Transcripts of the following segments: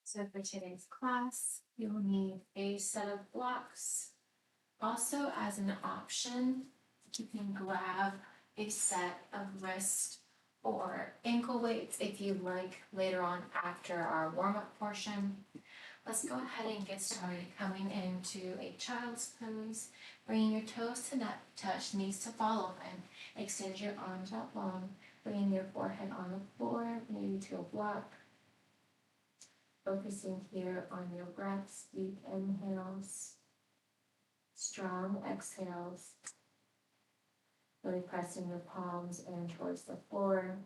So for today's class, you'll need a set of blocks. Also, as an option, you can grab a set of wrist or ankle weights if you like later on after our warm-up portion. Let's go ahead and get started coming into a child's pose, bringing your toes to net touch, knees to fall open. Extend your arms out long, bringing your forehead on the floor, maybe to a block. Focusing here on your breaths, deep inhales, strong exhales, really pressing your palms in towards the floor,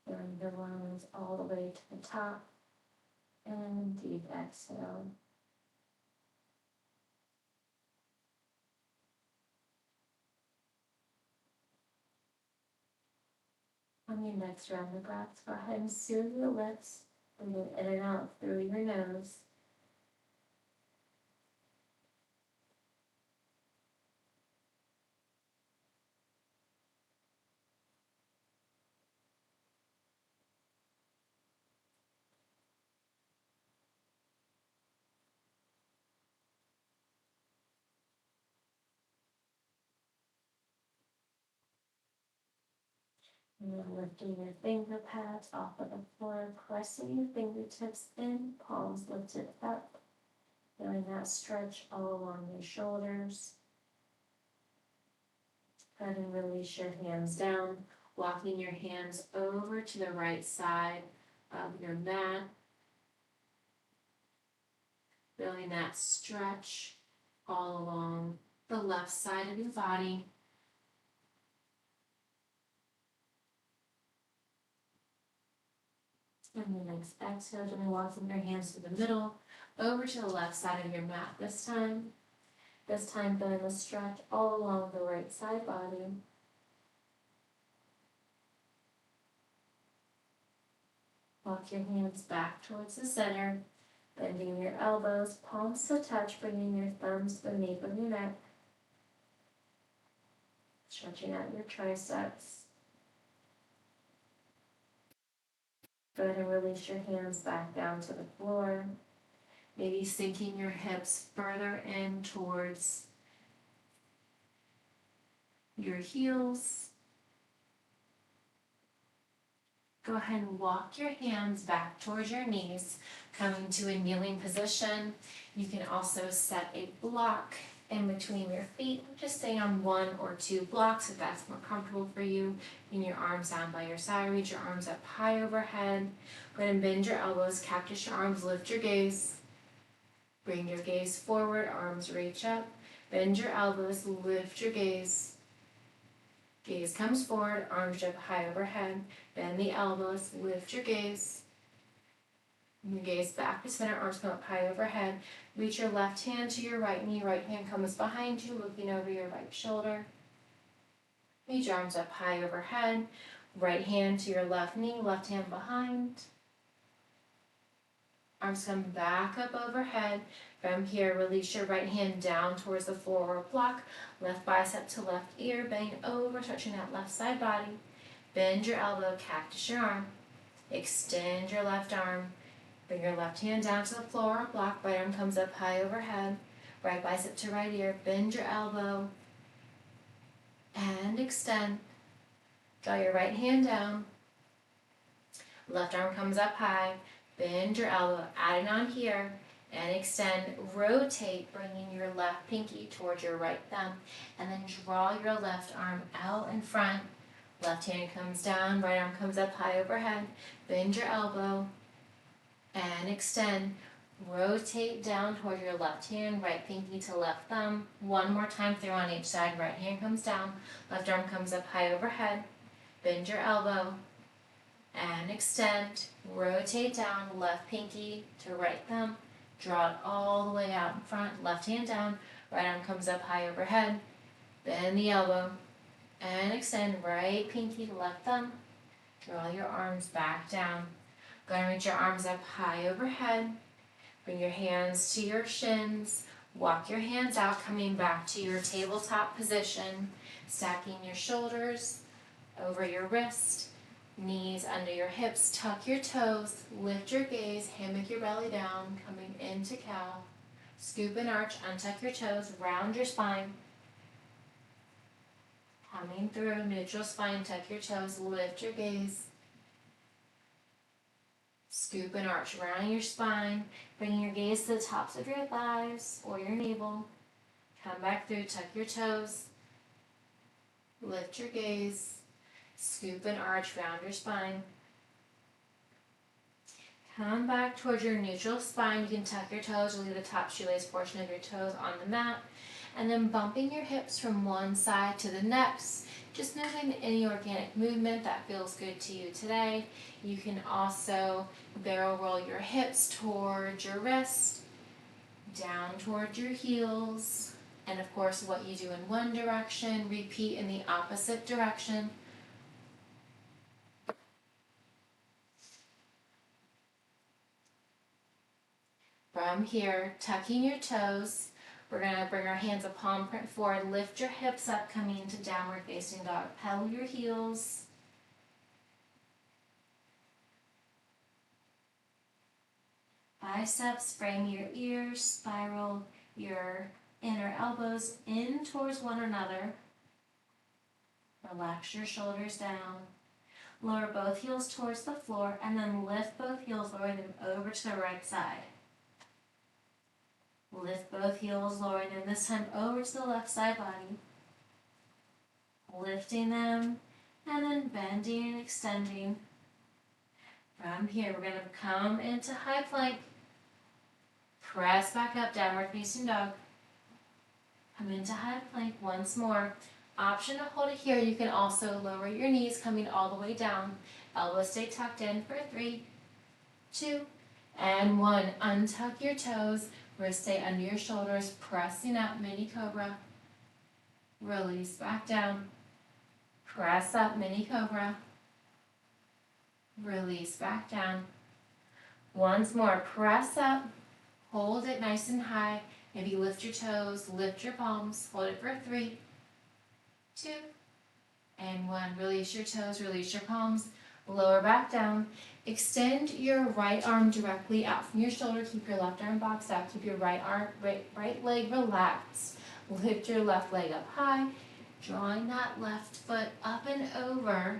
feeling the lungs all the way to the top, and deep exhale. On your next round of breaths, go ahead and soothe your lips, breathing in and out through your nose. And then lifting your finger pads off of the floor, pressing your fingertips in, palms lifted up, feeling that stretch all along your shoulders. Go ahead and release your hands down, walking your hands over to the right side of your mat, feeling that stretch all along the left side of your body. And the next exhale, gently walking your hands to the middle, over to the left side of your mat this time. This time, feeling the stretch all along the right side body. Walk your hands back towards the center, bending your elbows, palms to touch, bringing your thumbs to the nape of your neck. Stretching out your triceps. Go ahead and release your hands back down to the floor. Maybe sinking your hips further in towards your heels. Go ahead and walk your hands back towards your knees, coming to a kneeling position. You can also set a block in between your feet. Just stay on one or two blocks if that's more comfortable for you. Bring your arms down by your side, reach your arms up high overhead. Go ahead and bend your elbows, cactus your arms, lift your gaze. Bring your gaze forward, arms reach up. Bend your elbows, lift your gaze. Gaze comes forward, arms up high overhead. Bend the elbows, lift your gaze. Your gaze back to center, arms come up high overhead. Reach your left hand to your right knee, right hand comes behind you, looking over your right shoulder. Reach your arms up high overhead. Right hand to your left knee, left hand behind. Arms come back up overhead. From here, release your right hand down towards the floor or block. Left bicep to left ear, bend over, stretching that left side body. Bend your elbow, cactus your arm. Extend your left arm. Bring your left hand down to the floor or block. Right arm comes up high overhead. Right bicep to right ear. Bend your elbow. And extend. Draw your right hand down. Left arm comes up high. Bend your elbow. Adding on here. And extend. Rotate, bringing your left pinky towards your right thumb. And then draw your left arm out in front. Left hand comes down. Right arm comes up high overhead. Bend your elbow. And extend. Rotate down toward your left hand, right pinky to left thumb. One more time through on each side. Right hand comes down, left arm comes up high overhead. Bend your elbow and extend. Rotate down, left pinky to right thumb. Draw it all the way out in front. Left hand down, right arm comes up high overhead. Bend the elbow and extend. Right pinky to left thumb. Draw your arms back down. Go ahead and reach your arms up high overhead. Bring your hands to your shins. Walk your hands out, coming back to your tabletop position. Stacking your shoulders over your wrist. Knees under your hips, tuck your toes, lift your gaze, hammock your belly down, coming into cow. Scoop and arch, untuck your toes, round your spine. Coming through, neutral spine, tuck your toes, lift your gaze. Scoop and arch, round your spine, bringing your gaze to the tops of your thighs or your navel. Come back through, tuck your toes, lift your gaze, scoop and arch, round your spine. Come back towards your neutral spine. You can tuck your toes or leave the top shoelace portion of your toes on the mat. And then bumping your hips from one side to the next. Just moving any organic movement that feels good to you today. You can also barrel roll your hips towards your wrist, down towards your heels. And of course, what you do in one direction, repeat in the opposite direction. From here, tucking your toes, we're going to bring our hands a palm print forward, lift your hips up, coming into downward facing dog. Pedal your heels. Biceps, frame your ears, spiral your inner elbows in towards one another. Relax your shoulders down. Lower both heels towards the floor, and then lift both heels, lowering them over to the right side. Lift both heels, lowering them this time over to the left side body. Lifting them, and then bending and extending. From here, we're going to come into high plank. Press back up, downward facing dog. Come into high plank once more. Option to hold it here. You can also lower your knees, coming all the way down. Elbows stay tucked in for 3, 2, and 1. Untuck your toes. Wrists stay under your shoulders, pressing up, mini cobra. Release back down. Press up, mini cobra. Release back down. Once more, press up. Hold it nice and high. Maybe lift your toes, lift your palms. Hold it for 3, 2, and 1. Release your toes, release your palms. Lower back down. Extend your right arm directly out from your shoulder. Keep your left arm boxed out. Keep your right leg relaxed. Lift your left leg up high. Drawing that left foot up and over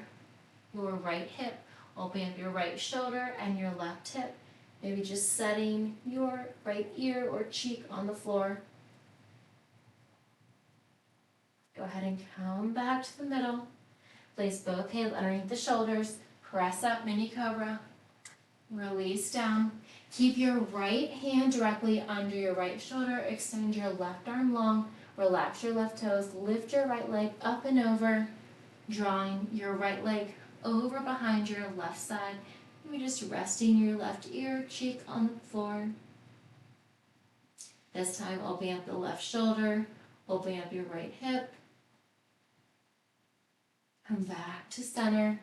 your right hip. Open up your right shoulder and your left hip. Maybe just setting your right ear or cheek on the floor. Go ahead and come back to the middle. Place both hands underneath the shoulders. Press up, mini cobra. Release down. Keep your right hand directly under your right shoulder. Extend your left arm long. Relax your left toes. Lift your right leg up and over. Drawing your right leg over behind your left side. Maybe just resting your left ear, cheek on the floor. This time, open up the left shoulder. Open up your right hip. Come back to center.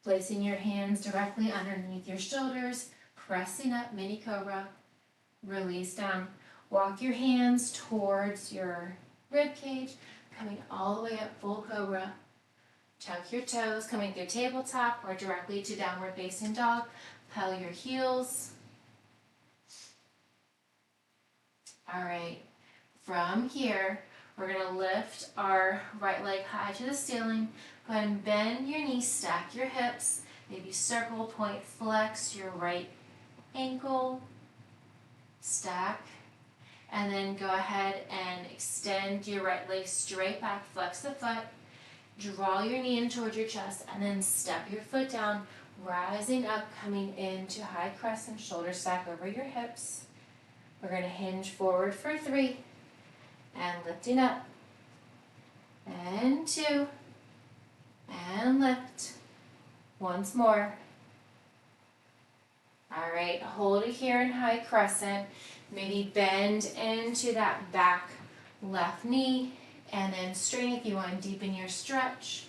Placing your hands directly underneath your shoulders, pressing up, mini cobra. Release down. Walk your hands towards your rib cage, coming all the way up, full cobra. Tuck your toes, coming through tabletop or directly to downward facing dog. Pedal your heels. All right, from here, we're going to lift our right leg high to the ceiling. Go ahead and bend your knees, stack your hips, maybe circle, point, flex your right ankle, stack, and then go ahead and extend your right leg straight back, flex the foot, draw your knee in towards your chest, and then step your foot down, rising up, coming into high crescent, shoulder stack over your hips. We're going to hinge forward for 3, and lifting up, and 2, and lift. Once more. All right, hold it here in high crescent. Maybe bend into that back left knee, and then straighten if you want to deepen your stretch.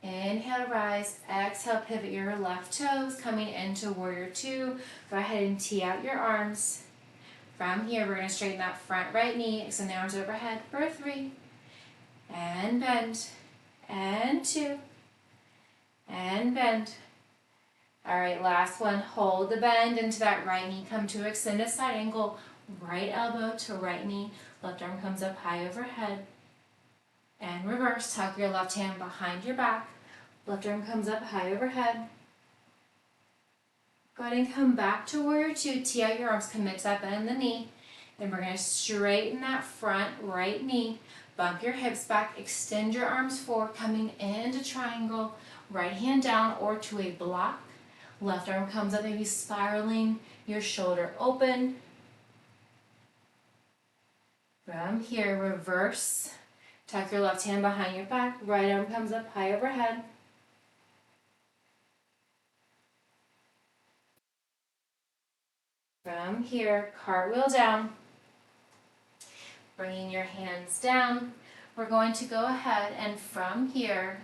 Inhale to rise. Exhale, pivot your left toes, coming into warrior 2. Go ahead and tee out your arms. From here, we're going to straighten that front right knee, extend the arms overhead for 3, and bend, and 2, and bend. All right, last one. Hold the bend into that right knee. Come to extended side angle. Right elbow to right knee. Left arm comes up high overhead. And reverse. Tuck your left hand behind your back. Left arm comes up high overhead. Go ahead and come back to warrior two. Tee out your arms. Commit to that bend in the knee. Then we're going to straighten that front right knee. Bump your hips back. Extend your arms forward. Coming into triangle. Right hand down or to a block. Left arm comes up, maybe spiraling your shoulder open. From here, reverse. Tuck your left hand behind your back. Right arm comes up high overhead. From here, cartwheel down. Bringing your hands down. We're going to go ahead and from here,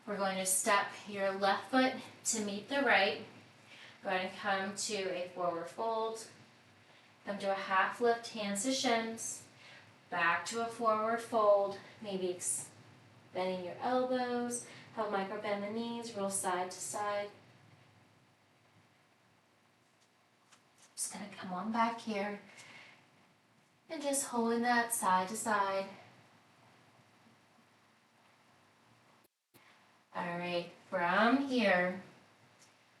we're going to step your left foot to meet the right. Go ahead and come to a forward fold. Come to a half lift, hands to shins. Back to a forward fold. Maybe bending your elbows. Help micro bend the knees. Roll side to side. Just going to come on back here. And just holding that side to side. All right, from here,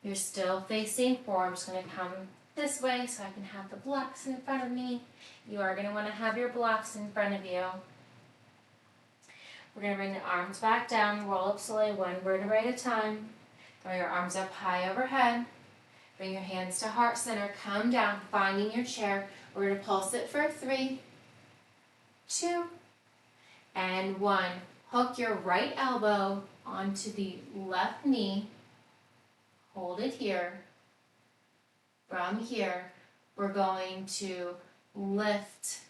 you're still facing forward. I'm just going to come this way so I can have the blocks in front of me. You are going to want to have your blocks in front of you. We're going to bring the arms back down, roll up slowly, one vertebrae at a time. Throw your arms up high overhead. Bring your hands to heart center, come down, finding your chair. We're going to pulse it for 3, 2, and 1. Hook your right elbow onto the left knee. Hold it here. From here, we're going to lift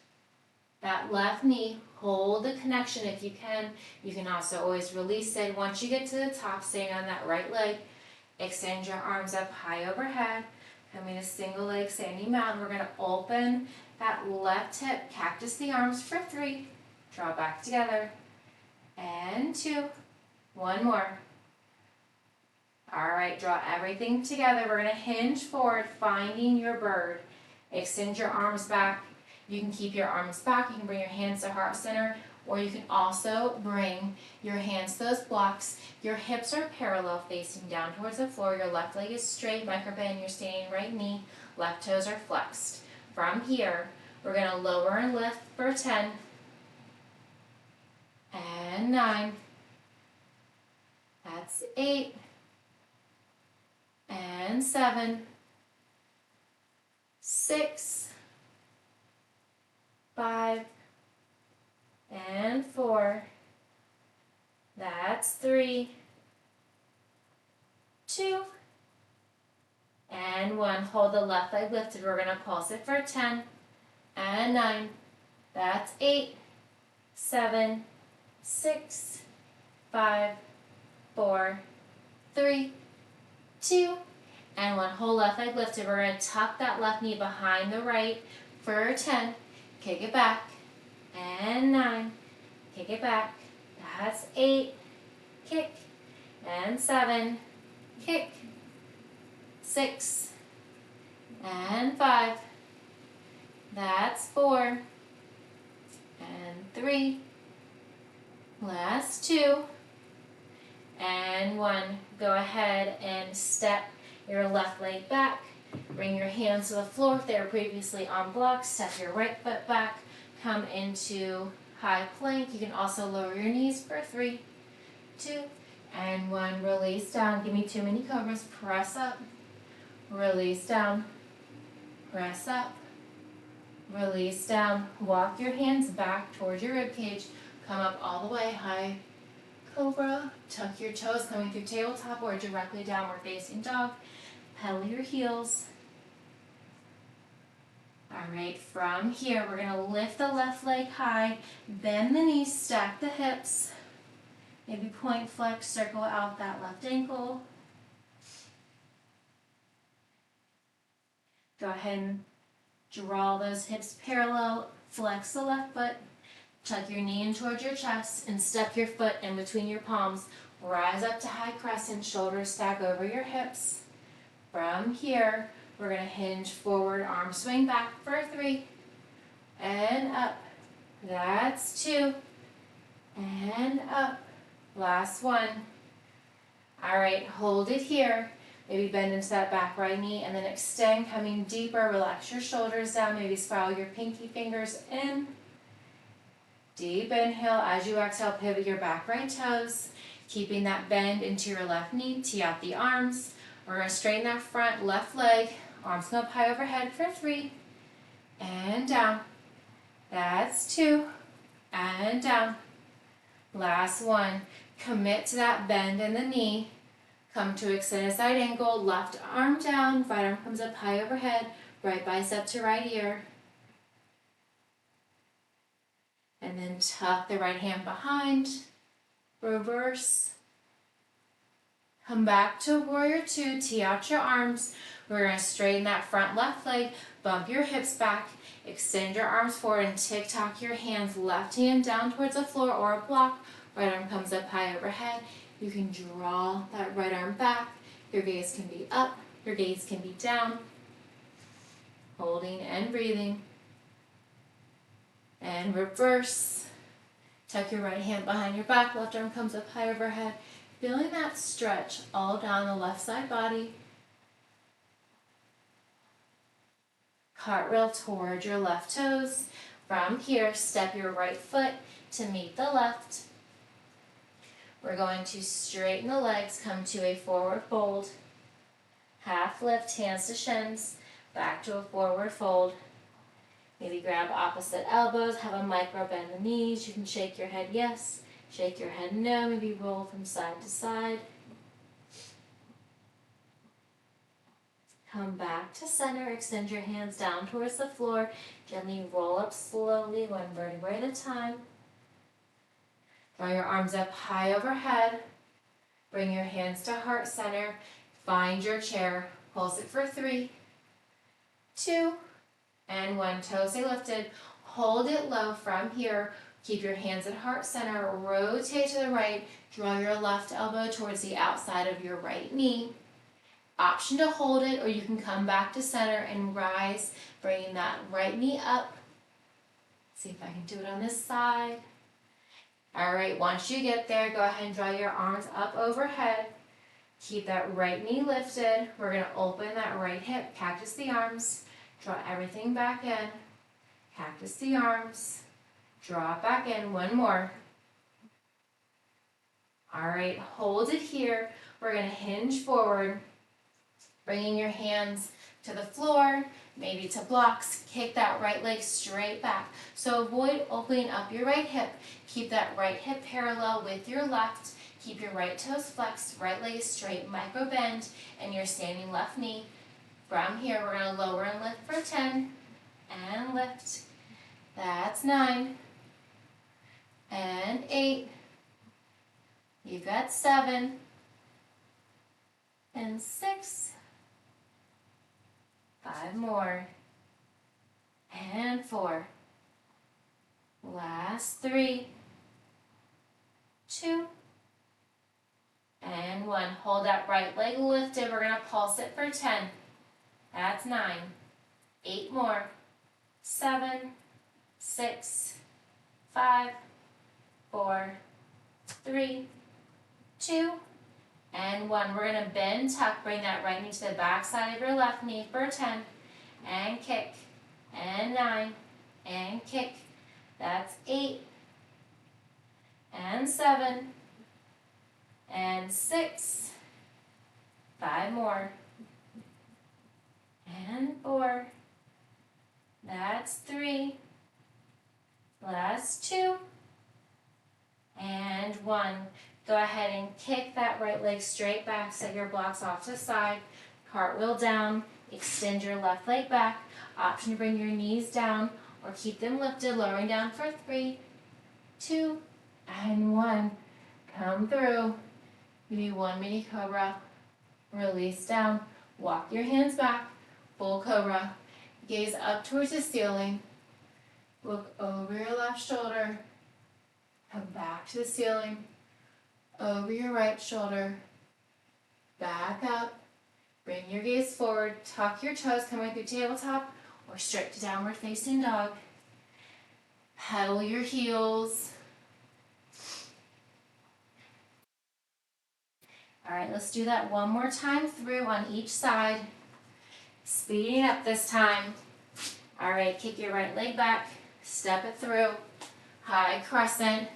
that left knee. Hold the connection if you can. You can also always release it. Once you get to the top, staying on that right leg, extend your arms up high overhead. Coming to single leg standing mountain. We're going to open that left hip, cactus the arms for 3. Draw back together. And 2. 1 more. All right, draw everything together. We're going to hinge forward, finding your bird. Extend your arms back. You can keep your arms back. You can bring your hands to heart center, or you can also bring your hands to those blocks. Your hips are parallel, facing down towards the floor. Your left leg is straight, micro bend your standing right knee. Left toes are flexed. From here, we're going to lower and lift for 10 and 9. That's 8 and 7, 6, 5, and 4. That's 3, 2, and 1. Hold the left leg lifted. We're going to pulse it for 10 and 9. That's 8, 7, 6, 5, 4, 3, 2, and 1. Whole left leg lifted. We're going to tuck that left knee behind the right for 10. Kick it back. And 9. Kick it back. That's 8. Kick. And 7. Kick. 6. And 5. That's 4. And 3. Last 2. And 1. Go ahead and step your left leg back. Bring your hands to the floor if they were previously on blocks. Step your right foot back. Come into high plank. You can also lower your knees for 3, 2, and 1. Release down. Give me 2 mini cobras. Press up. Release down. Press up. Release down. Walk your hands back towards your rib cage. Come up all the way high. Cobra. Tuck your toes coming through tabletop or directly downward facing dog. Pedal your heels. All right, from here, we're going to lift the left leg high, bend the knees, stack the hips. Maybe point flex, circle out that left ankle. Go ahead and draw those hips parallel, flex the left foot, tuck your knee in towards your chest, and step your foot in between your palms. Rise up to high crescent, shoulders stack over your hips. From here, we're going to hinge forward, arm swing back for 3, and up. That's 2, and up. Last 1. All right, hold it here. Maybe bend into that back right knee and then extend, coming deeper. Relax your shoulders down. Maybe spiral your pinky fingers in. Deep inhale. As you exhale, pivot your back right toes. Keeping that bend into your left knee. Tee out the arms. We're going to straighten that front left leg. Arms come up high overhead for 3. And down. That's 2. And down. Last 1. Commit to that bend in the knee. Come to extended side angle, left arm down, right arm comes up high overhead, right bicep to right ear. And then tuck the right hand behind, reverse. Come back to warrior 2, tee out your arms. We're going to straighten that front left leg, bump your hips back, extend your arms forward and tick-tock your hands, left hand down towards the floor or a block, right arm comes up high overhead. You can draw that right arm back. Your gaze can be up, your gaze can be down. Holding and breathing. And reverse. Tuck your right hand behind your back, left arm comes up high overhead. Feeling that stretch all down the left side body. Cartwheel toward your left toes. From here, step your right foot to meet the left. We're going to straighten the legs, come to a forward fold. Half lift, hands to shins, back to a forward fold. Maybe grab opposite elbows, have a micro bend the knees. You can shake your head yes, shake your head no, maybe roll from side to side. Come back to center, extend your hands down towards the floor. Gently roll up slowly, 1 vertebrae at a time. Draw your arms up high overhead. Bring your hands to heart center. Find your chair. Pulse it for 3, 2, and 1. Toes stay lifted. Hold it low from here. Keep your hands at heart center. Rotate to the right. Draw your left elbow towards the outside of your right knee. Option to hold it, or you can come back to center and rise, bringing that right knee up. See if I can do it on this side. All right, once you get there, go ahead and draw your arms up overhead. Keep that right knee lifted. We're going to open that right hip, cactus the arms. Draw everything back in. Cactus the arms. Draw it back in. 1 more. All right, hold it here. We're going to hinge forward, bringing your hands to the floor, maybe to blocks. Kick that right leg straight back. So avoid opening up your right hip. Keep that right hip parallel with your left. Keep your right toes flexed, right leg is straight, micro bend, and your standing left knee. From here, we're going to lower and lift for 10, and lift. That's 9, and 8. You've got 7, and 6. 5 more, and 4. Last 3, 2, and 1. Hold that right leg lifted. We're going to pulse it for 10. That's 9. 8 more. 7, 6, 5, 4, 3, 2, and 1. We're going to bend, tuck, bring that right knee to the back side of your left knee for 10. And kick. And 9. And kick. That's 8. And 7. And 6. 5 more. And 4. That's 3. Last 2. And 1. Go ahead and kick that right leg straight back, set your blocks off to the side, cartwheel down, extend your left leg back. Option to bring your knees down or keep them lifted, lowering down for 3, 2, and 1. Come through. Maybe 1 mini cobra. Release down. Walk your hands back. Full cobra. Gaze up towards the ceiling. Look over your left shoulder. Come back to the ceiling. over your right shoulder, back up, bring your gaze forward, tuck your toes coming through tabletop or straight to downward facing dog. Pedal your heels. All right, let's do that one more time through on each side. Speeding up this time. All right, kick your right leg back, step it through, high crescent.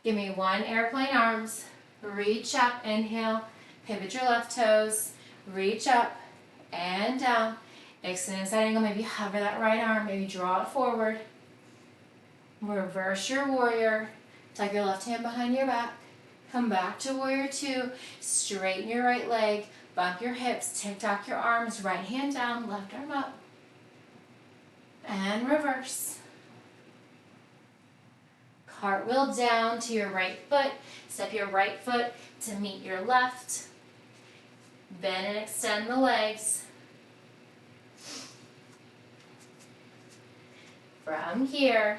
Give me one airplane arms, reach up, inhale, pivot your left toes, reach up and down, extend side angle, maybe hover that right arm, maybe draw it forward. Reverse your warrior, tuck your left hand behind your back, come back to warrior two, straighten your right leg, bump your hips, tick-tock your arms, right hand down, left arm up, and reverse. Cartwheel down to your right foot, step your right foot to meet your left, bend and extend the legs. From here,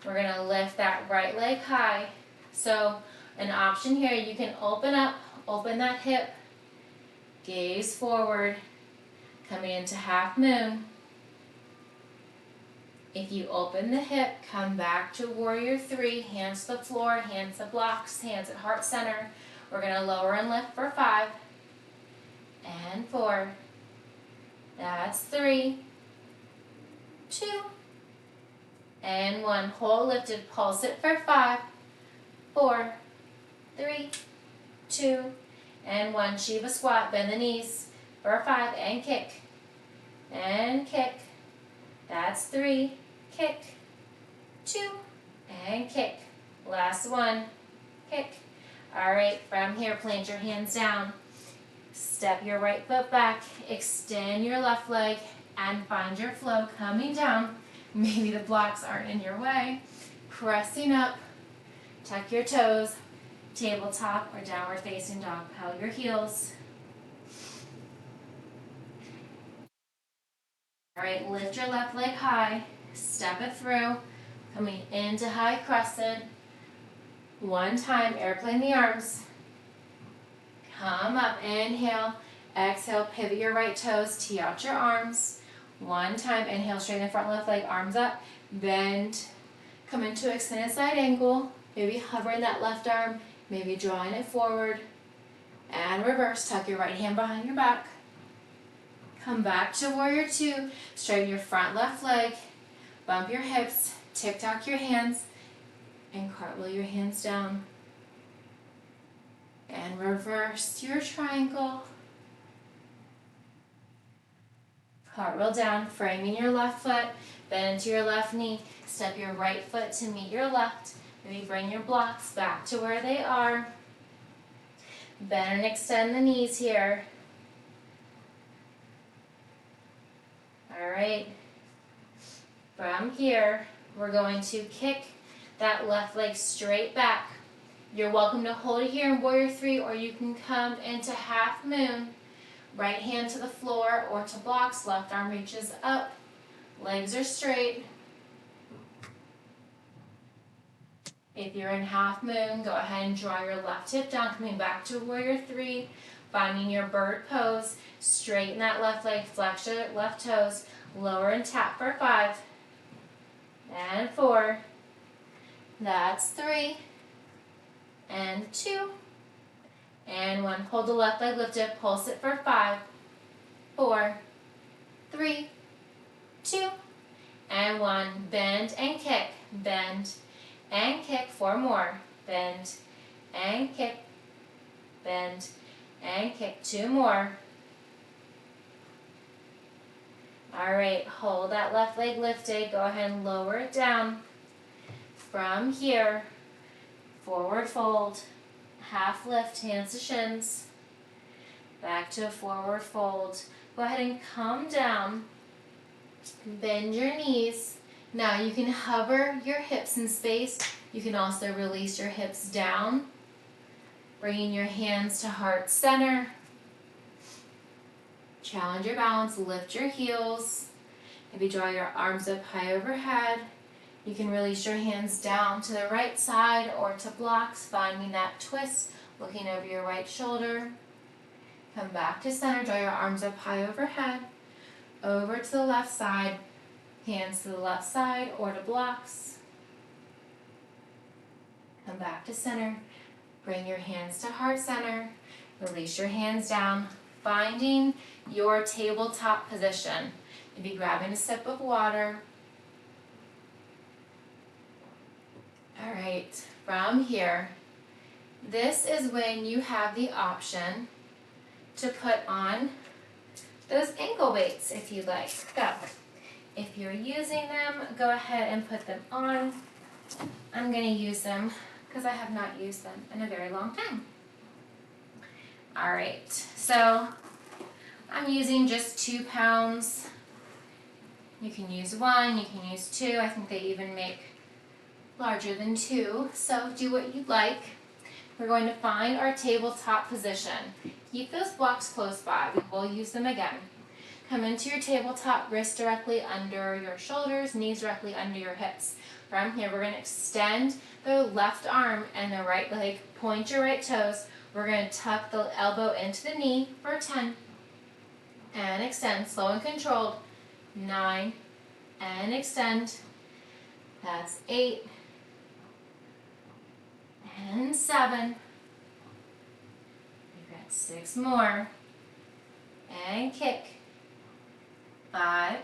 we're going to lift that right leg high. So an option here, you can open up, open that hip, gaze forward, coming into half moon. If you open the hip, come back to warrior three, hands to the floor, hands to blocks, hands at heart center. We're going to lower and lift for 5 and 4. That's 3, 2, and 1. Hold lifted, pulse it for 5, 4, 3, 2, and 1. Shiva squat, bend the knees for 5 and kick. And kick. That's 3, kick, 2, and kick. Last one, kick. All right, from here, plant your hands down. Step your right foot back, extend your left leg, and find your flow coming down. Maybe the blocks aren't in your way. Pressing up, tuck your toes, tabletop or downward facing dog. Pedal your heels. All right, lift your left leg high, step it through, coming into high crescent. One time, airplane the arms. Come up, inhale, exhale, pivot your right toes, tee out your arms. One time, inhale, straighten the front left leg, arms up, bend, come into extended side angle, maybe hovering that left arm, maybe drawing it forward, and reverse, tuck your right hand behind your back. Come back to warrior two, straighten your front left leg, bump your hips, tick-tock your hands, and cartwheel your hands down. And reverse your triangle. Cartwheel down, framing your left foot, bend into your left knee, step your right foot to meet your left. Maybe bring your blocks back to where they are. Bend and extend the knees here. All right, from here, we're going to kick that left leg straight back. You're welcome to hold it here in warrior three, or you can come into half moon. Right hand to the floor or to blocks, left arm reaches up, legs are straight. If you're in half moon, go ahead and draw your left hip down, coming back to warrior three, finding your bird pose, straighten that left leg, flex your left toes, lower and tap for 5 and 4. That's 3 and 2 and 1. Hold the left leg lifted, pulse it for 5, 4, 3, 2, and 1. Bend and kick, bend and kick. 4 more. Bend and kick, bend and kick. 2 more. All right, hold that left leg lifted. Go ahead and lower it down. From here, forward fold, half lift, hands to shins. Back to a forward fold. Go ahead and come down. Bend your knees. Now you can hover your hips in space. You can also release your hips down. Bringing your hands to heart center. Challenge your balance, lift your heels. Maybe draw your arms up high overhead. You can release your hands down to the right side or to blocks, finding that twist, looking over your right shoulder. Come back to center, draw your arms up high overhead. Over to the left side, hands to the left side or to blocks. Come back to center, bring your hands to heart center. Release your hands down, finding your tabletop position. Maybe grabbing a sip of water. All right, from here, this is when you have the option to put on those ankle weights if you'd like. So, if you're using them, go ahead and put them on. I'm going to use them because I have not used them in a very long time. All right, so I'm using just 2 pounds. You can use 1, you can use 2. I think they even make larger than 2, so do what you'd like. We're going to find our tabletop position. Keep those blocks close by. We will use them again. Come into your tabletop, wrists directly under your shoulders, knees directly under your hips. From here, we're going to extend the left arm and the right leg. Point your right toes. We're going to tuck the elbow into the knee for 10. And extend, slow and controlled. 9. And extend. That's 8. And 7. We've got 6 more. And kick. 5.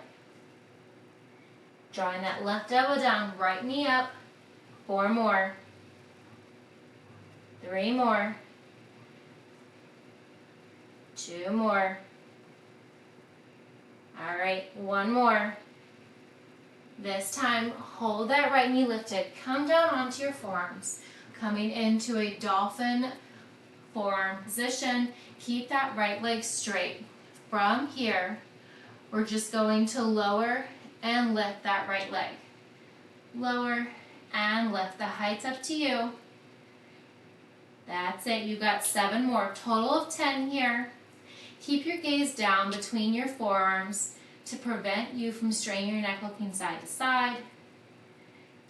Drawing that left elbow down, right knee up. 4 more. 3 more. 2 more. All right, 1 more. This time, hold that right knee lifted. Come down onto your forearms. Coming into a dolphin forearm position. Keep that right leg straight. From here, we're just going to lower and lift that right leg. Lower and lift. The height's up to you. That's it. You got 7 more. Total of 10 here. Keep your gaze down between your forearms to prevent you from straining your neck looking side to side.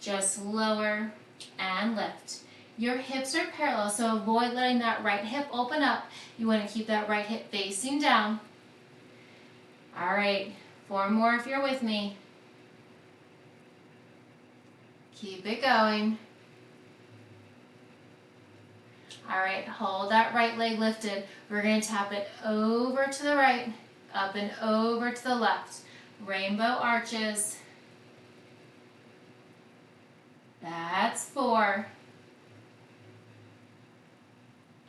Just lower and lift. Your hips are parallel, so avoid letting that right hip open up. You want to keep that right hip facing down. All right, 4 more if you're with me. Keep it going. All right, hold that right leg lifted. We're going to tap it over to the right, up and over to the left. Rainbow arches. That's 4.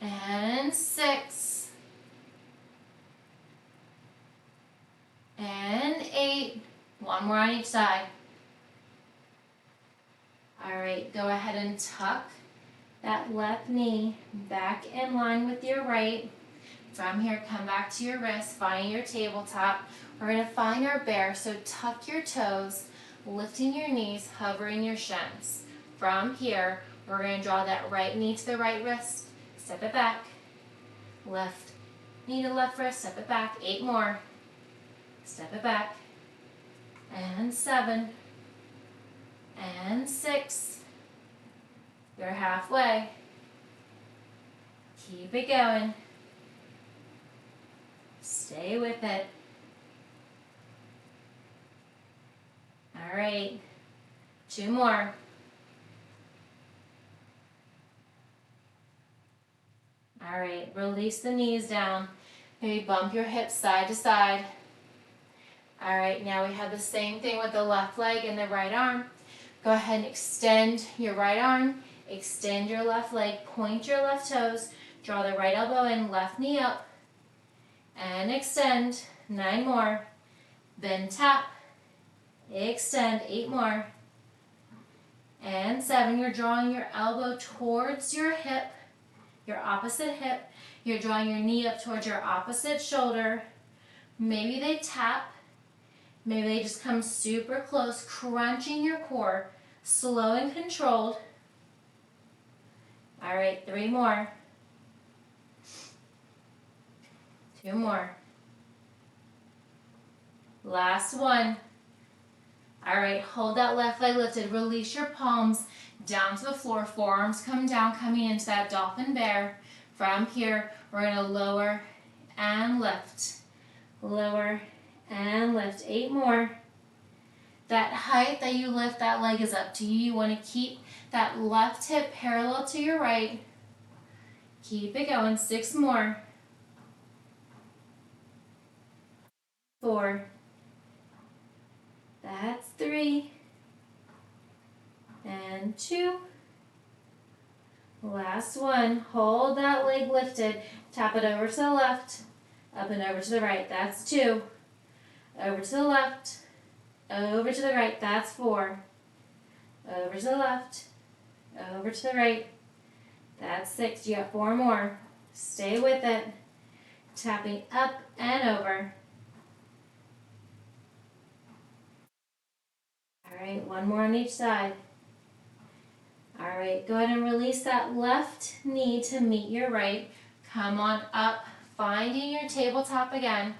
And 6. And 8. 1 more on each side. All right, go ahead and tuck that left knee back in line with your right. From here, come back to your wrist, find your tabletop. We're going to find our bear, so tuck your toes, lifting your knees, hovering your shins. From here, we're going to draw that right knee to the right wrist, step it back. Left knee to left wrist, step it back. 8 more. Step it back. And 7. And 6. You're halfway. Keep it going. Stay with it. All right. 2 more. All right, release the knees down. Maybe bump your hips side to side. All right, now we have the same thing with the left leg and the right arm. Go ahead and extend your right arm, extend your left leg, point your left toes, draw the right elbow in, left knee up, and extend. 9 more. Then tap, extend. 8 more. And 7, you're drawing your elbow towards your hip, your opposite hip. You're drawing your knee up towards your opposite shoulder. Maybe they tap. Maybe they just come super close, crunching your core. Slow and controlled. All right, 3 more. 2 more. Last one. All right, hold that left leg lifted. Release your palms down to the floor. Forearms come down, coming into that dolphin bear. From here, we're going to lower and lift. Lower and lift. 8 more. That height that you lift that leg is up to you. You want to keep that left hip parallel to your right. Keep it going. 6 more. 4. That's 3. And 2. Last one. Hold that leg lifted. Tap it over to the left. Up and over to the right. That's 2. Over to the left. Over to the right. That's 4. Over to the left. Over to the right. That's 6. You got 4 more. Stay with it. Tapping up and over. All right, 1 more on each side. All right, go ahead and release that left knee to meet your right. Come on up, finding your tabletop again.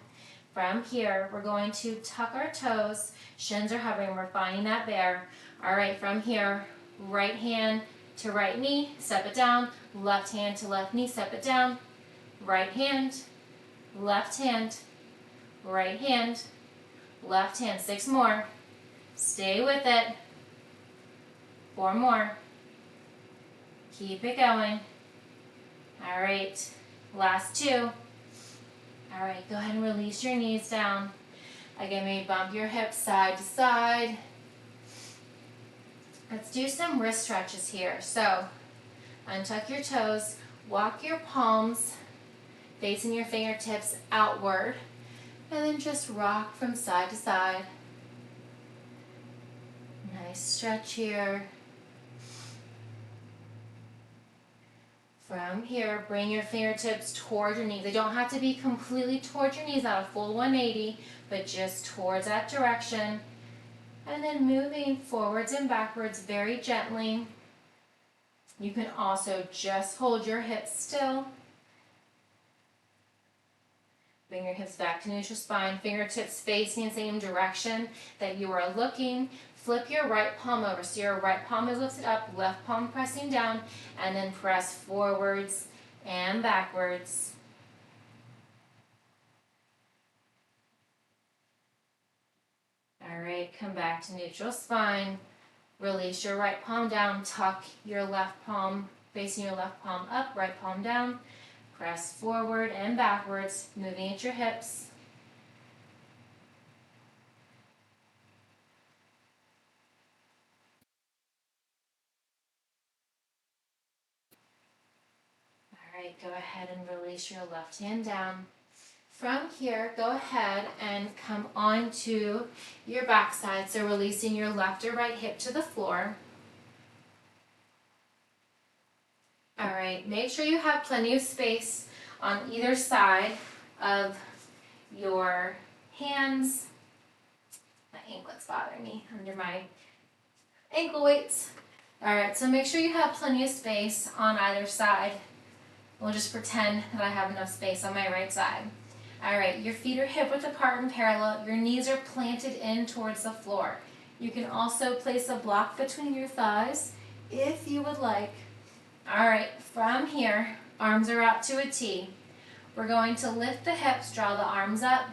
From here, we're going to tuck our toes. Shins are hovering. We're finding that bear. All right, from here, right hand to right knee, step it down. Left hand to left knee, step it down. Right hand, left hand, right hand, left hand. 6 more. Stay with it. 4 more. Keep it going. All right, last 2. All right, go ahead and release your knees down. Again, maybe bump your hips side to side. Let's do some wrist stretches here. So, untuck your toes, walk your palms facing your fingertips outward, and then just rock from side to side. Nice stretch here. From here, bring your fingertips toward your knees. They don't have to be completely towards your knees, not a full 180, but just towards that direction. And then moving forwards and backwards very gently. You can also just hold your hips still. Bring your hips back to neutral spine, fingertips facing the same direction that you are looking. Flip your right palm over. So your right palm is lifted up, left palm pressing down, and then press forwards and backwards. All right, come back to neutral spine. Release your right palm down, tuck your left palm, facing your left palm up, right palm down. Press forward and backwards, moving at your hips. All right, go ahead and release your left hand down. From here, go ahead and come onto your backside, so releasing your left or right hip to the floor. All right, make sure you have plenty of space on either side of your hands. My anklet's bothering me under my ankle weights. All right, so make sure you have plenty of space on either side. We'll just pretend that I have enough space on my right side. All right, your feet are hip width apart and parallel. Your knees are planted in towards the floor. You can also place a block between your thighs if you would like. All right, from here, arms are out to a T. We're going to lift the hips, draw the arms up,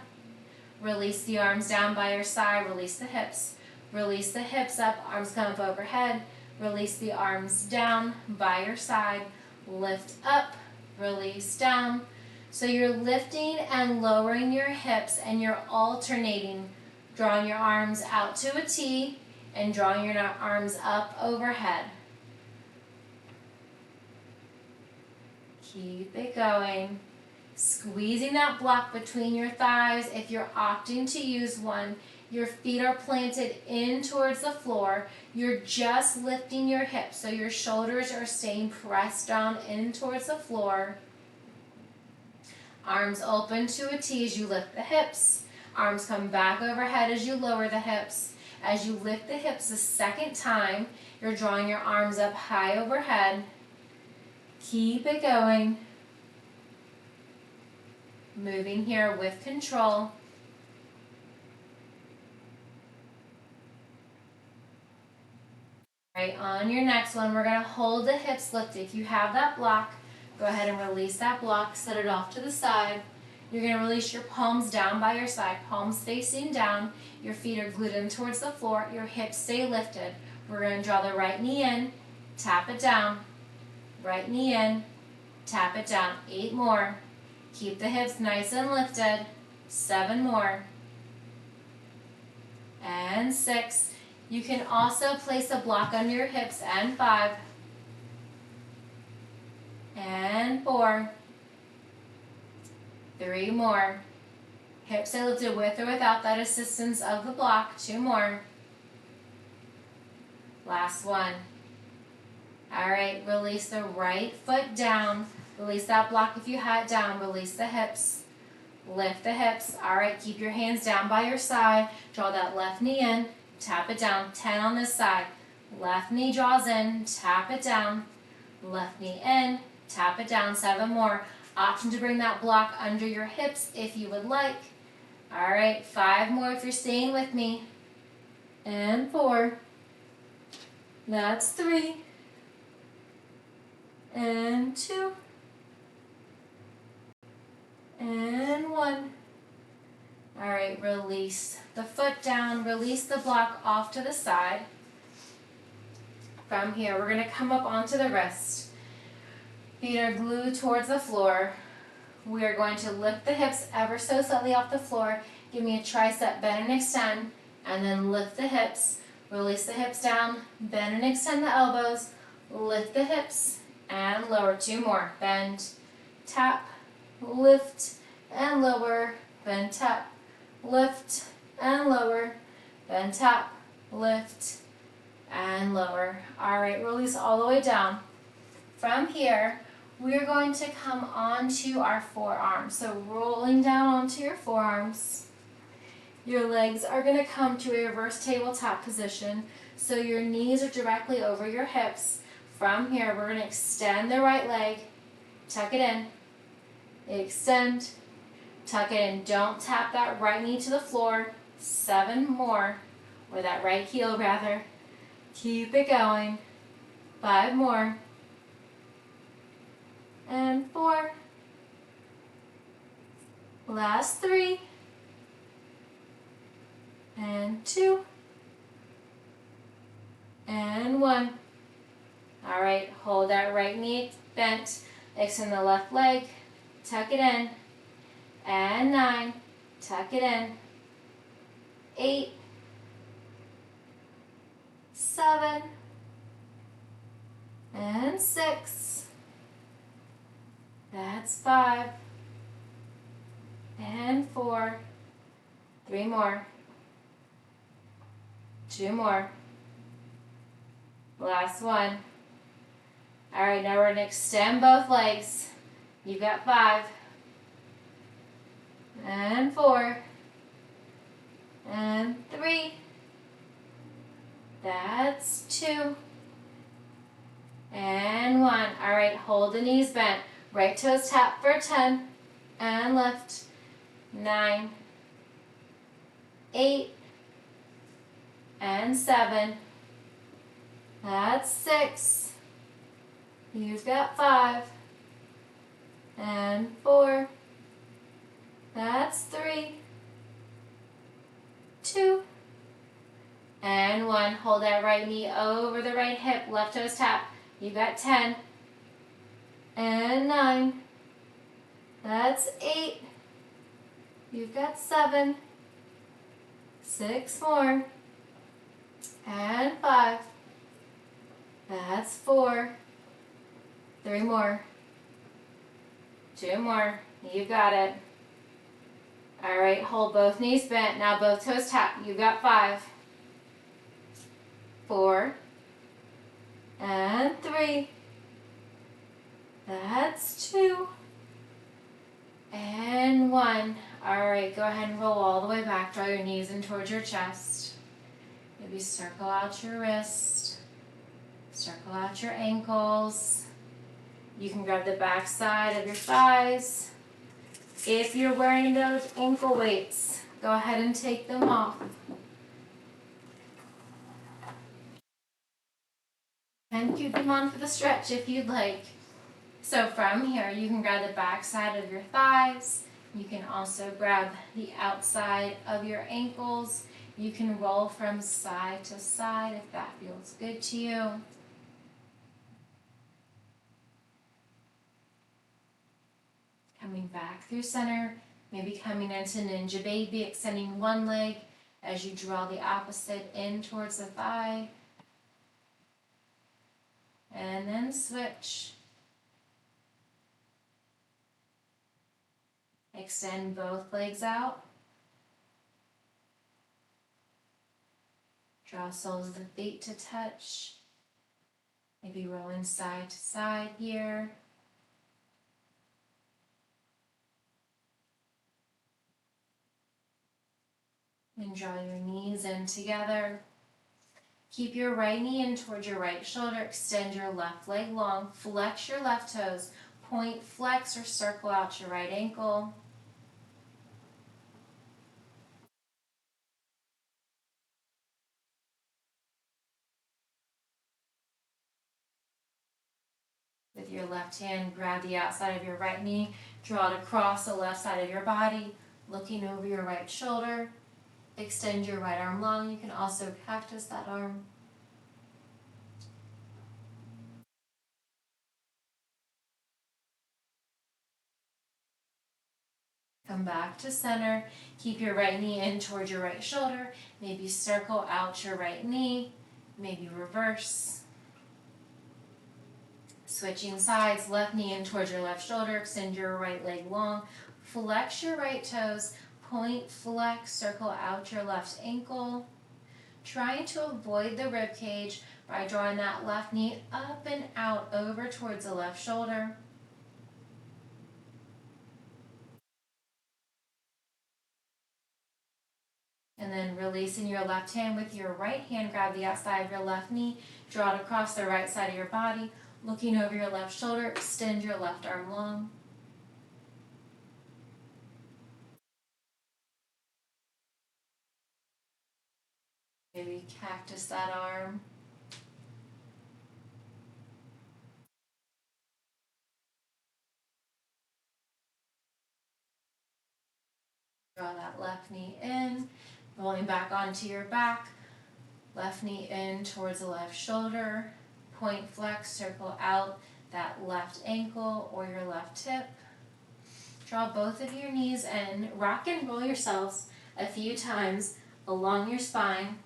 release the arms down by your side, release the hips up, arms come up overhead, release the arms down by your side, lift up, release down. So you're lifting and lowering your hips and you're alternating, drawing your arms out to a T and drawing your arms up overhead. Keep it going. Squeezing that block between your thighs. If you're opting to use one, your feet are planted in towards the floor. You're just lifting your hips, so your shoulders are staying pressed down in towards the floor. Arms open to a T as you lift the hips. Arms come back overhead as you lower the hips. As you lift the hips the second time, you're drawing your arms up high overhead. Keep it going. Moving here with control. All right, on your next one, we're gonna hold the hips lifted. If you have that block, go ahead and release that block, set it off to the side. You're gonna release your palms down by your side, palms facing down. Your feet are glued in towards the floor, your hips stay lifted. We're gonna draw the right knee in, tap it down. Right knee in, tap it down. 8 more. Keep the hips nice and lifted. 7 more. And 6. You can also place a block under your hips, and 5. And 4. 3 more. Hips stay lifted with or without that assistance of the block. 2 more. Last one. All right, release the right foot down. Release that block if you had it down. Release the hips. Lift the hips. All right, keep your hands down by your side. Draw that left knee in. Tap it down. 10 on this side. Left knee draws in. Tap it down. Left knee in. Tap it down. 7 more. Option to bring that block under your hips if you would like. All right, 5 more if you're staying with me. And 4. That's 3. And 2. And 1. All right, release the foot down, release the block off to the side. From here, we're gonna come up onto the wrist. Feet are glued towards the floor. We are going to lift the hips ever so slightly off the floor. Give me a tricep bend and extend, and then lift the hips. Release the hips down, bend and extend the elbows, lift the hips, and lower. 2 more. Bend, tap, lift, and lower. Bend, tap, lift, and lower. Bend, tap, lift, and lower. All right, release all the way down. From here, we are going to come onto our forearms. So rolling down onto your forearms. Your legs are going to come to a reverse tabletop position. So your knees are directly over your hips. From here, we're going to extend the right leg, tuck it in, extend, tuck it in. Don't tap that right knee to the floor. 7 more, or that right heel rather. Keep it going. 5 more. And 4. Last 3. And 2. And 1. All right, hold that right knee bent. Extend the left leg. Tuck it in. And 9. Tuck it in. 8. 7. And 6. That's 5. And 4. 3 more. 2 more. Last one. All right, now we're going to extend both legs. You've got 5. And 4. And 3. That's 2. And 1. All right, hold the knees bent. Right toes tap for 10. And lift. 9. 8. And 7. That's 6. You've got 5. And 4. That's 3. 2. And 1. Hold that right knee over the right hip. Left toes tap. You've got 10. And 9. That's 8. You've got 7. 6 more. And 5. That's 4. 3 more. 2 more. You got it. All right, hold both knees bent. Now both toes tap. You got 5. 4. And 3. That's 2. And 1. All right, go ahead and roll all the way back. Draw your knees in towards your chest. Maybe circle out your wrist. Circle out your ankles. You can grab the back side of your thighs. If you're wearing those ankle weights, go ahead and take them off. And keep them on for the stretch if you'd like. So from here, you can grab the back side of your thighs. You can also grab the outside of your ankles. You can roll from side to side if that feels good to you. Coming back through center, maybe coming into Ninja Baby, extending one leg as you draw the opposite in towards the thigh. And then switch. Extend both legs out. Draw soles of the feet to touch. Maybe rolling side to side here. And draw your knees in together. Keep your right knee in towards your right shoulder. Extend your left leg long. Flex your left toes. Point, flex, or circle out your right ankle. With your left hand, grab the outside of your right knee. Draw it across the left side of your body, looking over your right shoulder. Extend your right arm long. You can also cactus that arm. Come back to center. Keep your right knee in towards your right shoulder. Maybe circle out your right knee. Maybe reverse. Switching sides, left knee in towards your left shoulder. Extend your right leg long. Flex your right toes. Point, flex, circle out your left ankle. Trying to avoid the rib cage by drawing that left knee up and out over towards the left shoulder. And then releasing your left hand with your right hand, grab the outside of your left knee, draw it across the right side of your body, looking over your left shoulder, extend your left arm long. Maybe cactus that arm. Draw that left knee in, rolling back onto your back, left knee in towards the left shoulder, point flex, circle out that left ankle or your left hip. Draw both of your knees in, rock and roll yourselves a few times along your spine.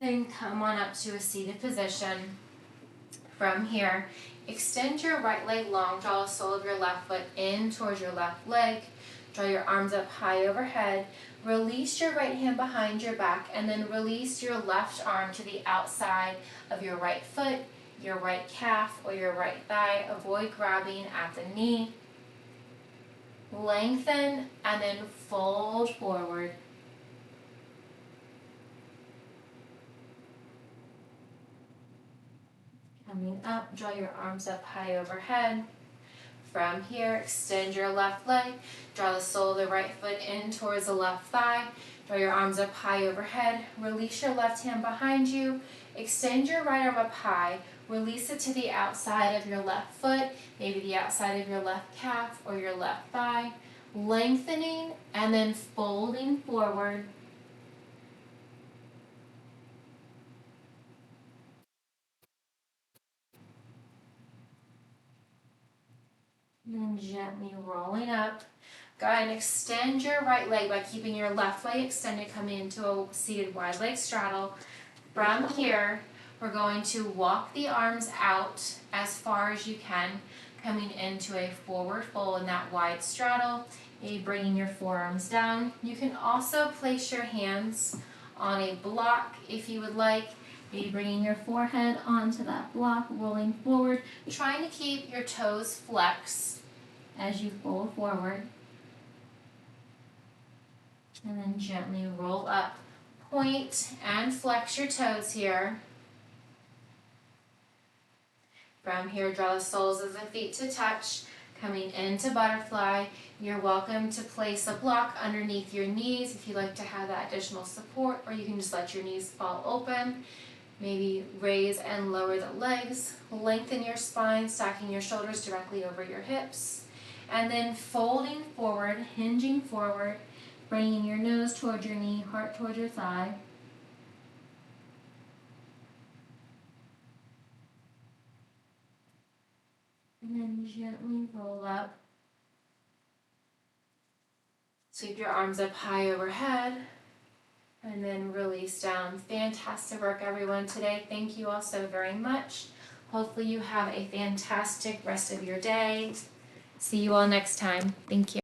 Then come on up to a seated position. From here, extend your right leg long, draw the sole of your left foot in towards your left leg. Draw your arms up high overhead. Release your right hand behind your back and then release your left arm to the outside of your right foot, your right calf, or your right thigh. Avoid grabbing at the knee. Lengthen and then fold forward. Coming up, draw your arms up high overhead. From here, extend your left leg. Draw the sole of the right foot in towards the left thigh. Draw your arms up high overhead. Release your left hand behind you. Extend your right arm up high. Release it to the outside of your left foot, maybe the outside of your left calf or your left thigh. Lengthening and then folding forward. And then gently rolling up. Go ahead and extend your right leg by keeping your left leg extended, coming into a seated wide leg straddle. From here, we're going to walk the arms out as far as you can, coming into a forward fold in that wide straddle. Maybe bringing your forearms down. You can also place your hands on a block if you would like. Maybe bringing your forehead onto that block, rolling forward, trying to keep your toes flexed as you fold forward. And then gently roll up. Point and flex your toes here. From here, draw the soles of the feet to touch. Coming into butterfly, you're welcome to place a block underneath your knees if you like to have that additional support, or you can just let your knees fall open. Maybe raise and lower the legs, lengthen your spine, stacking your shoulders directly over your hips, and then folding forward, hinging forward, bringing your nose towards your knee, heart towards your thigh. And then gently roll up. Sweep your arms up high overhead, and then release down. Fantastic work, everyone, today. Thank you all so very much. Hopefully you have a fantastic rest of your day. See you all next time. Thank you.